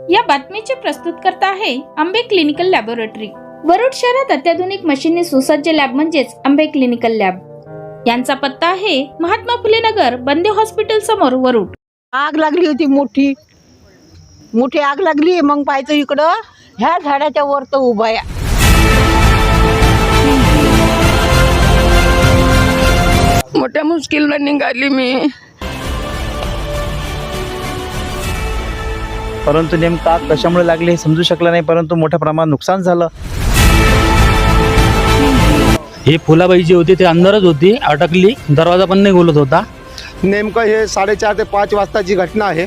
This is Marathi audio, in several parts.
या बातमीचे प्रस्तुतकर्ता आहे आंबे क्लिनिकल लॅबोरेटरी। वरुड शहरात अत्याधुनिक मशीनने सुसज्ज लॅब म्हणजेच आंबे क्लिनिकल लॅब। यांचा पत्ता आहे महात्मा फुले नगर, बंदे हॉस्पिटल समोर, वरुड। आग लागली होती, मोठी मोठी आग लागली। मग पाहायचं इकडं ह्या झाडाच्या वर तर उभा या मोठ्या मुश्किलनं निघाली मी, परंतु नेमका कशामुळे लागले हे समजू शकलं नाही, परंतु मोठ्या प्रमाणात नुकसान झालं। हे फुलाबाई जी होती ते अंदरच होती, अटकली, दरवाजा पण नाही बोलत होता। नेमकं हे 4:30 ते 5 वाजताची घटना आहे।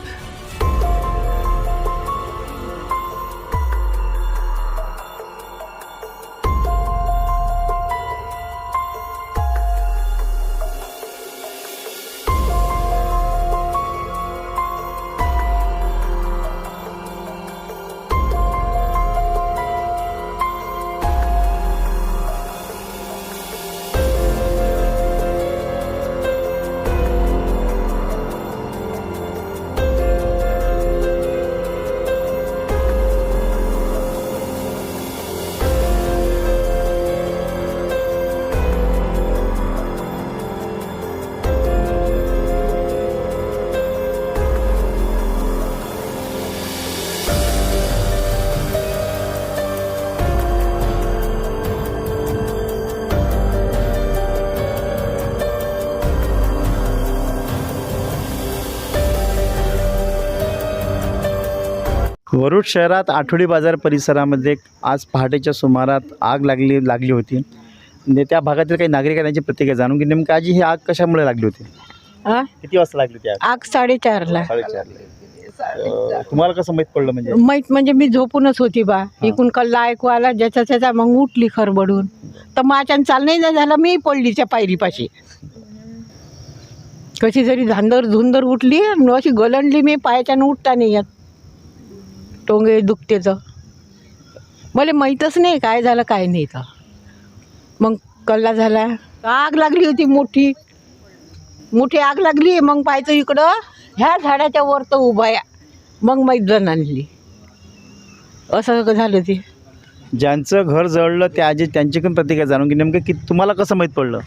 वरुड शहरात आठवडी बाजार परिसरामध्ये आज पहाटेच्या सुमारात आग लागली होती। त्या भागातील काही नागरिक त्यांची प्रतिक्रिया जाणून की नेमकं आजी ही आग कशामुळे लागली होती, किती वाजता लागली होती आग 4:30ला। 4:30 तुम्हाला कसं माहीत पडलं? म्हणजे मी झोपूनच होती बा। इकून कल्ला ऐकू आला ज्याचा त्याचा, मग उठली खरबडून, तर माझ्यानं चाल नाही झाला, मी पडली त्या पायरीपाशी। कशी जरी धुंदर उठली, अशी गलंडली मी, पायाच्यानं उठता नाही येत, टोंगे दुखते। तर मला माहीतच नाही काय झालं काय नाही। तर मग कल्ला झाला, आग लागली होती, मोठी मोठी आग लागली। मग पाहायचं इकडं ह्या झाडाच्या वर तर उभा या, मग मैदान आणली, असं झालं ते। ज्यांचं घर जळलं त्या आजी त्यांची पण प्रतिक्रिया जाणून की नेमकं की तुम्हाला कसं माहीत पडलं?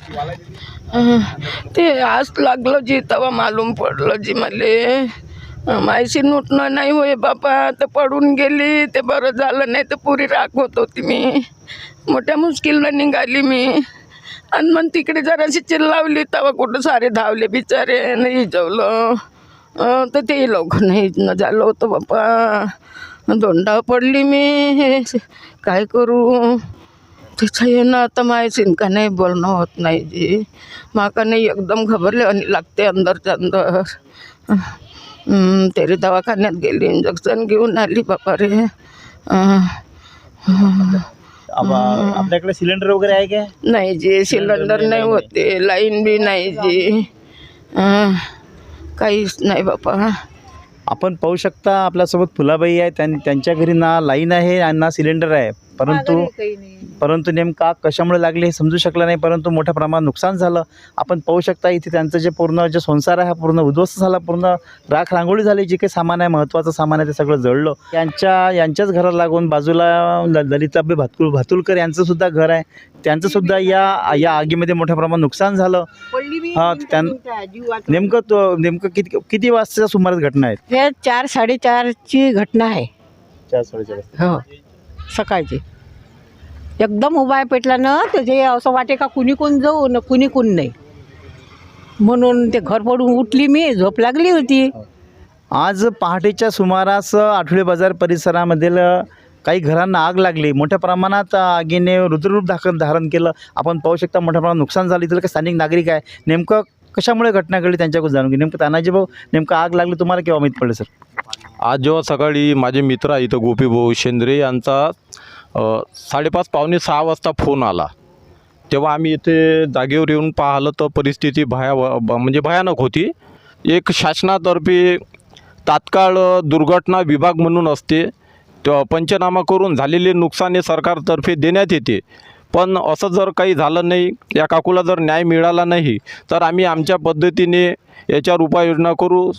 ते आज लागलं जी, तेव्हा मालूम पडलं जी मले। मायशी उठणं नाही होय बापा, तर पडून गेली, ते बरं झालं, नाही तर पुरी राख होत होती मी। मोठ्या मुश्किलनं निघाली मी, आणि मग तिकडे जराशी चिल्लावली, तेव्हा कुठं सारे धावले बिचारे, नाही जेवलं तर ते लवकर नाही न झालं होतं बापा। दोंडा पडली मी, काय करू तिचं ये ना, आता मायशीन का नाही बोलणं होत नाही जी, माका नाही एकदम घबरले आणि लागते अंदरच्या अंदर। तेरी दवाखान्यात गेली, इंजेक्शन घेऊन आली बापा रे। आपल्याकडे सिलेंडर वगैरे आहे काय? नाही जी, सिलेंडर नाही होते, लाईन बी नाही जी, काहीच नाही बापा। आपण पाहू शकता आपल्यासोबत फुलाबाई आहे, त्यांच्या घरी ना लाईन आहे आणि ना सिलेंडर आहे, परंतु नेमका कशामुळे लागले हे समजू शकलं नाही, परंतु मोठ्या प्रमाणात नुकसान झालं। आपण पाहू शकता इथे त्यांचं जे पूर्ण संसार आहे हा पूर्ण उद्ध्वस्त झाला, पूर्ण राख रांगोळी झाली। जे काही सामान आहे, महत्त्वाचं सामान आहे, ते सगळं जळलं। यांच्याच घराला लागून बाजूला ललिताबाई भातुलकर यांचं सुद्धा घर आहे, त्यांचं सुद्धा या आगीमध्ये मोठ्या प्रमाणात नुकसान झालं। नेमकं किती वाजताच्या सुमारास घटना आहे? हे 4:30ची घटना आहे। 4:30 हो, सकाळची एकदम उभा पेटला ना, तर ते असं वाटे का कुणी कोण जाऊ ना, कुणी कोण नाही, म्हणून ते घर पडून उठली मी, झोप लागली होती। आज पहाटेच्या सुमारास आठवडी बाजार परिसरामधील काही घरांना आग लागली, मोठ्या प्रमाणात आगीने रुद्ररूप धारण केलं। आपण पाहू शकता मोठ्या प्रमाणात नुकसान झालं। इथलं काही स्थानिक नागरिक आहे, नेमकं कशामुळे घटना घडली त्यांच्याकडून जाणून घे। नेमकं तानाजी भाऊ, नेमकं आग लागली तुम्हाला केव्हा माहीत पडलं सर? आज जेव्हा सकाळी माझे मित्र आहे इथं गोपीभाऊ शेंद्रे यांचा 5:30 पावणे 6 वाजता फोन आला, तेव्हा आम्ही इथे जागेवर येऊन पाहिलं तर परिस्थिती भयानक होती। एक शासनातर्फे तात्काळ दुर्घटना विभाग म्हणून असते, पंचनामा करून झालेले नुकसान हे सरकारतर्फे देण्यात येते, पण असं जर काही झालं नाही, या काकूला जर न्याय मिळाला नाही, तर आम्ही आमच्या पद्धतीने याच्यावर उपाययोजना करू।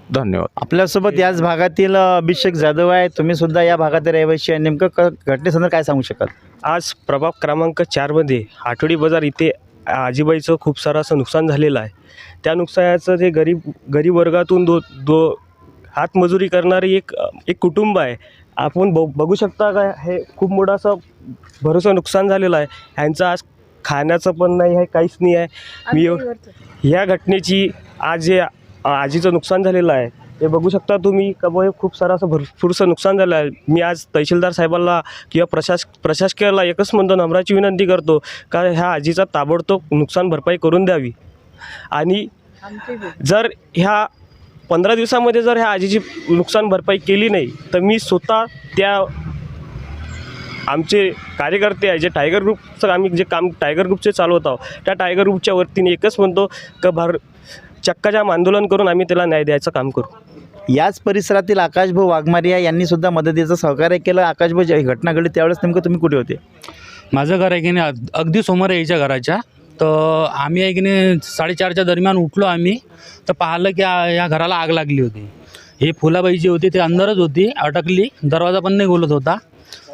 धन्यवाद. आपल्यासोबत याच भागातील अभिषेक जाधव आहे. तुम्ही सुद्धा या भागातील रहिवासी आहे. नेमकं घटनेसंदर्भात काय सांगू शकाल? आज प्रभाग क्रमांक 4मध्ये आठवडी बाजार इथे आजीबाईचं खूप सारं असं नुकसान झालेलं आहे. त्या नुकसानाचं ते गरीब वर्गातून दो हातमजुरी करणारी एक कुटुंब आहे. आपण बघू शकता का, हे खूप मोठं असं भरोसा नुकसान झालेलं आहे. ह्यांचं आज खाण्याचं पण नाही आहे, काहीच नाही आहे. मी ह्या घटनेची आज जे आजीचं नुकसान झालेलं आहे हे बघू शकता तुम्ही का हे खूप सारं असं भरपूरसं नुकसान झालं आहे. मी आज तहसीलदार साहेबांना किंवा प्रशासकीयाला एकच म्हणतो, नम्राची विनंती करतो का ह्या आजीचा ताबडतोब नुकसान भरपाई करून द्यावी. आणि जर ह्या 15 दिवसामध्ये जर ह्या आजीची नुकसान भरपाई केली नाही तर मी स्वतः त्या आमचे कार्यकर्ते आहे जे टायगर ग्रुपचं आम्ही जे काम टायगर ग्रुपचे चालवत आहोत, त्या टायगर ग्रुपच्या वतीने एकच म्हणतो का चक्काजाम आंदोलन करून आम्ही त्याला न्याय द्यायचं काम करू. याच परिसरातील आकाशभाऊ वाघमारिया यांनी सुद्धा मदतीचं सहकार्य केलं. आकाशभाऊ, जी घटना घडली त्यावेळेस नेमकं तुम्ही कुठे होते? माझं घर आहे की नाही अगदी समोर आहे याच्या घराच्या. तर आम्ही आहे की नाही 4:30च्या दरम्यान उठलो आम्ही, तर पाहिलं की या घराला आग लागली होती. हे फुलाबाई जी होती ते अंदरच होती, अटकली, दरवाजा पण नाही बोलत होता.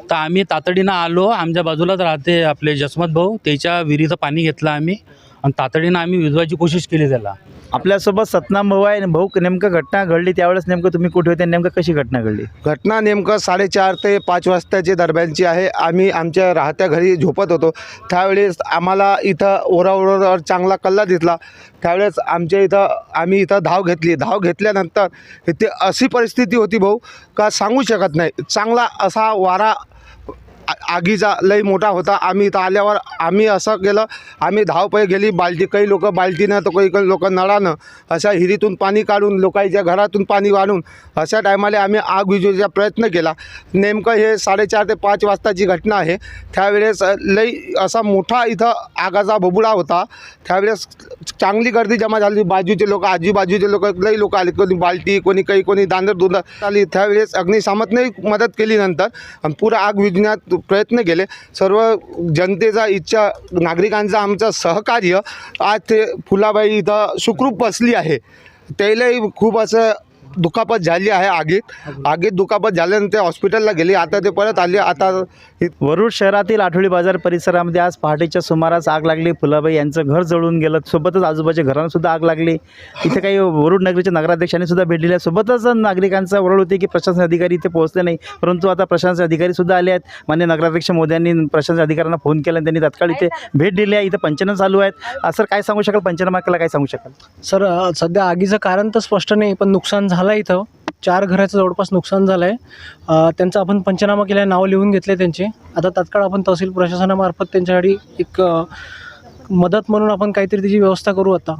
तर आम्ही तातडीनं आलो. आमच्या बाजूलाच राहते आपले जसमत भाऊ, त्याच्या विहिरीचं पाणी घेतलं आम्ही आणि तातडीनं आम्ही विझवायची कोशिश केली त्याला. आपल्यासोबत सतनाम भाऊ आहे. भाऊ, नेमकं घटना घडली त्यावेळेस नेमकं तुम्ही कुठे होते? नेमकं कशी घटना घडली? घटना नेमकं 4:30 ते 5 वाजताची दरम्यानची आहे. आम्ही आमच्या राहत्या घरी झोपत होतो. त्यावेळेस आम्हाला इथं ओरावर चांगला कल्ला दिसला. त्यावेळेस आम्ही इथं धाव घेतली. धाव घेतल्यानंतर इथे अशी परिस्थिती होती भाऊ का सांगू शकत नाही. चांगला असा वारा आगीचा लई मोठा होता. आम्ही इथं आल्यावर आम्ही असं केलं, आम्ही धावपळ गेली. काही लोक बाल्टीनं तर काही लोक नळानं अशा हिरीतून पाणी काढून, लोकांच्या घरातून पाणी काढून अशा टायमाला आम्ही आग विझवण्याचा प्रयत्न केला. नेमकं हे 4:30 ते 5 वाजताची घटना आहे. त्यावेळेस लई असा मोठा इथं आगाचा बबुडा होता. त्यावेळेस चांगली गर्दी जमा झाली. बाजूचे लोक, आजूबाजूचे लोक, लई लोक आले. कोणी बाल्टी, कोणी दांदर दुंदर आली. त्यावेळेस अग्निशामकने मदत केली. नंतर आणि पुरा आग विझण्यात प्रयत्न केले. सर्व जनतेचा इच्छा, नागरिकांचा आमचं सहकार्य आज ते फुलाबाई इथं सुखरूप बसली आहे. त्यालाही खूप असं दुखापत झाली आहे. आगीत दुखापत झाल्यानंतर हॉस्पिटलला गेली. आता ते परत आले. आता वरुड शहरातील आठवडी बाजार परिसरामध्ये आज पहाटेच्या सुमारास आग लागली. फुलाबाई यांचं घर जळून गेलं. सोबतच आजूबाजूच्या घरांना सुद्धा आग लागली. इथे काही वरुड नगरीच्या नगराध्यक्षांनी सुद्धा भेट दिली. सोबतच नागरिकांचा ओरड होती की प्रशासन अधिकारी इथे पोहोचले नाही, परंतु आता प्रशासन अधिकारी सुद्धा आले आहेत. माननीय नगराध्यक्ष मोदयांनी प्रशासन अधिकाऱ्यांना फोन केला आणि त्यांनी तात्काळ इथे भेट दिली आहे. इथं पंचनामे चालू आहेत. सर, काय सांगू शकाल? पंचनामा केला, काय सांगू शकाल? सर, सध्या आगीचं कारण तर स्पष्ट नाही, पण नुकसान झालं आहे. इथं 4 घराचं जवळपास नुकसान झालं आहे. त्यांचा आपण पंचनामा केला आहे, नावं लिहून घेतले त्यांचे. आता तात्काळ आपण तहसील प्रशासनामार्फत त्यांच्यासाठी एक मदत म्हणून आपण काहीतरी त्याची व्यवस्था करू. आता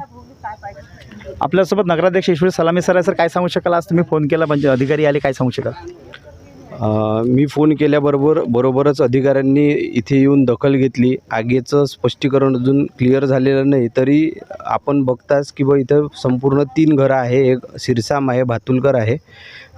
आपल्यासोबत नगराध्यक्ष ईश्वर सलामी सर आहे. सर, काय सांगू शकाल? आज तुम्ही फोन केला, म्हणजे अधिकारी आले, काय सांगू शकाल? मी फोन केल्याबरोबरच अधिकाऱ्यांनी इथे येऊन दखल घेतली. आगीचं स्पष्टीकरण अजून क्लिअर झालेलं नाही, तरी आपण बघताच की बा इथं संपूर्ण 3 घरं आहे. एक सिरसाम आहे, भातुलकर आहे,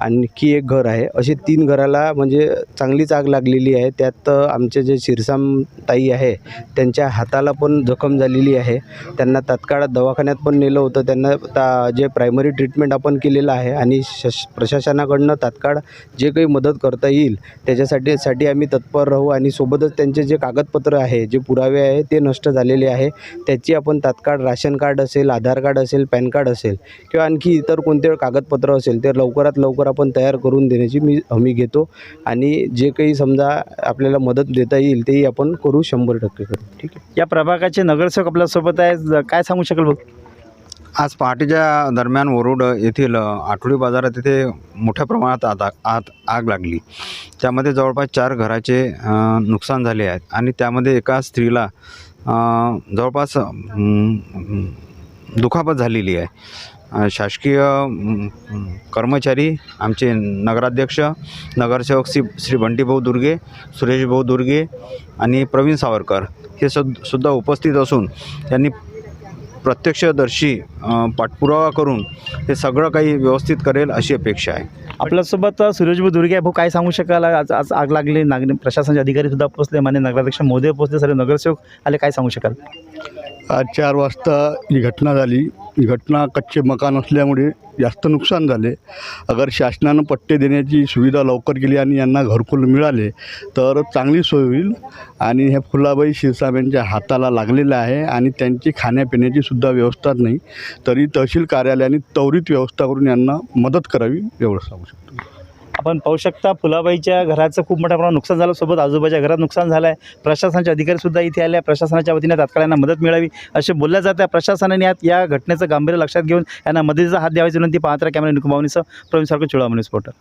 आणखी एक घर आहे. असे 3 घराला म्हणजे चांगलीच आग लागलेली आहे. त्यात आमचे जे सिरसाम ताई आहे त्यांच्या हाताला पण जखम झालेली आहे. त्यांना तात्काळ दवाखान्यात पण नेलं होतं. त्यांना जे प्रायमरी ट्रीटमेंट आपण केलेलं आहे आणि प्रशासनाकडनं तात्काळ जे काही मदत करता येईल त्याच्यासाठी आम्ही तत्पर राहू. आणि सोबतच त्यांचे जे कागदपत्र आहे, जे पुरावे आहे ते नष्ट झालेले आहे, त्याची आपण तात्काळ राशन कार्ड असेल, आधार कार्ड असेल, पॅन कार्ड असेल किंवा आणखी इतर कोणते कागदपत्र असेल ते लवकरात लवकर आपण तयार करून देण्याची मी हमी घेतो. आणि जे काही समजा आपल्याला मदत देता येईल तेही आपण करू, 100% करू. ठीक आहे. या प्रभागाचे नगरसेवक आपल्यासोबत आहे, काय सांगू शकाल भाऊ? आज पहाटेच्या दरम्यान वरुड येथील आठवडी बाजारात इथे मोठ्या प्रमाणात आग लागली. त्यामध्ये जवळपास 4 घराचे नुकसान झाले आहेत आणि त्यामध्ये एका स्त्रीला जवळपास दुखापत झालेली आहे. शासकीय कर्मचारी, आमचे नगराध्यक्ष, नगरसेवक श्री बंटीभाऊ दुर्गे, सुरेशभाऊ दुर्गे आणि प्रवीण सावरकर हे सुद्धा उपस्थित असून त्यांनी प्रत्यक्षदर्शी पाठपुरावा करून हे सगळं काही व्यवस्थित करेल अशी अपेक्षा आहे. आपल्यासोबत सुरेशभाऊ दुर्गे. भाऊ, काय सांगू शकाल? आज आग लागली, प्रशासनाचे अधिकारी सुद्धा पोहोचले, माननीय नगराध्यक्ष मोदी पोहोचले, सर्व नगरसेवक आले, काय सांगू शकाल? आज 4 वाजता ही घटना झाली. ही घटना कच्चे मकान असल्यामुळे जास्त नुकसान झाले. अगर शासनानं पट्टे देण्याची सुविधा लवकर केली आणि यांना घरकुल मिळाले तर चांगली सोय होईल. आणि हे फुलाबाई शिरसाट हाताला लागलेलं आहे आणि त्यांची खाण्यापिण्याची सुद्धा व्यवस्था नाही. तरी तहसील कार्यालयाने त्वरित व्यवस्था करून यांना मदत करावी एवढं सांगू शकतो. आपण पाहू शकता फुलाबाईच्या घराचं खूप मोठ्या प्रमाणात नुकसान झालं, सोबत आजूबाजूच्या घरात नुकसान झालं आहे. प्रशासनाचे अधिकारीसुद्धा इथे आले आहे. प्रशासनाच्या वतीने तात्काळ यांना मदत मिळावी असे बोलल्या जात आहे. प्रशासनाने या घटनेचं गांभीर्य लक्षात घेऊन यांना मदतीचा हात द्यावायची विनंती. पाहत राहा कॅमेरा निकुंभावनीसह प्रवीण सारखं, चुळामणी स्पोर्टर.